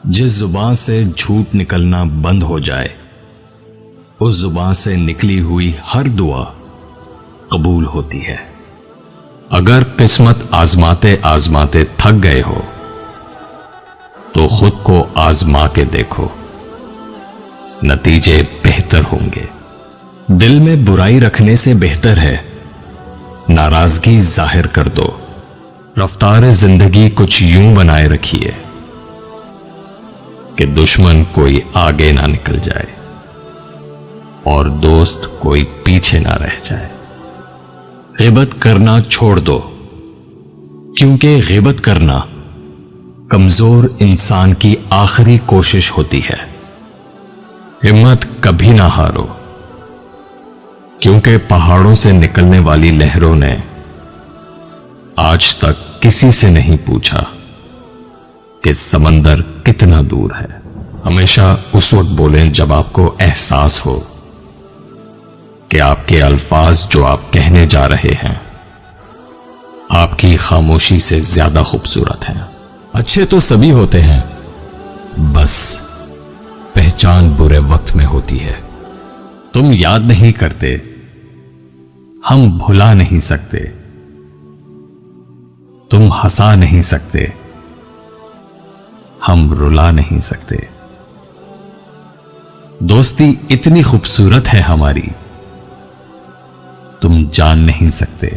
جس زبان سے جھوٹ نکلنا بند ہو جائے اس زبان سے نکلی ہوئی ہر دعا قبول ہوتی ہے۔ اگر قسمت آزماتے آزماتے تھک گئے ہو تو خود کو آزما کے دیکھو، نتیجے بہتر ہوں گے۔ دل میں برائی رکھنے سے بہتر ہے ناراضگی ظاہر کر دو۔ رفتار زندگی کچھ یوں بنائے رکھیے کہ دشمن کوئی آگے نہ نکل جائے اور دوست کوئی پیچھے نہ رہ جائے۔ غیبت کرنا چھوڑ دو، کیونکہ غیبت کرنا کمزور انسان کی آخری کوشش ہوتی ہے۔ ہمت کبھی نہ ہارو، کیونکہ پہاڑوں سے نکلنے والی لہروں نے آج تک کسی سے نہیں پوچھا کہ سمندر کتنا دور ہے۔ ہمیشہ اس وقت بولیں جب آپ کو احساس ہو کہ آپ کے الفاظ جو آپ کہنے جا رہے ہیں آپ کی خاموشی سے زیادہ خوبصورت ہیں۔ اچھے تو سبھی ہوتے ہیں، بس پہچان برے وقت میں ہوتی ہے۔ تم یاد نہیں کرتے، ہم بھلا نہیں سکتے، تم ہنسا نہیں سکتے، ہم رلا نہیں سکتے۔ دوستی اتنی خوبصورت ہے ہماری، تم جان نہیں سکتے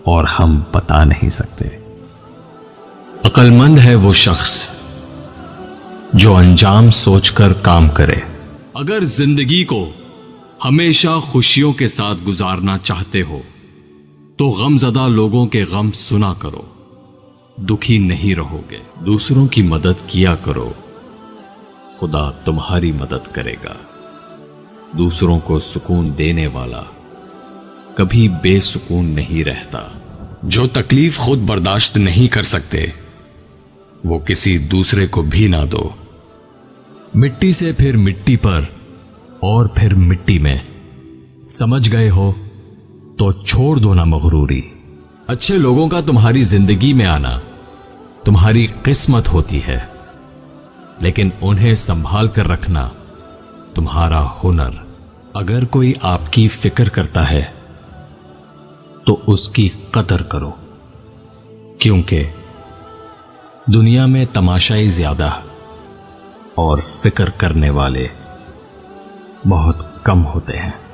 اور ہم بتا نہیں سکتے۔ عقل مند ہے وہ شخص جو انجام سوچ کر کام کرے۔ اگر زندگی کو ہمیشہ خوشیوں کے ساتھ گزارنا چاہتے ہو تو غم زدہ لوگوں کے غم سنا کرو، دکھی نہیں رہو گے۔ دوسروں کی مدد کیا کرو، خدا تمہاری مدد کرے گا۔ دوسروں کو سکون دینے والا کبھی بے سکون نہیں رہتا۔ جو تکلیف خود برداشت نہیں کر سکتے وہ کسی دوسرے کو بھی نہ دو۔ مٹی سے پھر مٹی پر اور پھر مٹی میں، سمجھ گئے ہو تو چھوڑ دو نا مغروری۔ اچھے لوگوں کا تمہاری زندگی میں آنا تمہاری قسمت ہوتی ہے، لیکن انہیں سنبھال کر رکھنا تمہارا ہنر۔ اگر کوئی آپ کی فکر کرتا ہے تو اس کی قدر کرو، کیونکہ دنیا میں تماشائی زیادہ اور فکر کرنے والے بہت کم ہوتے ہیں۔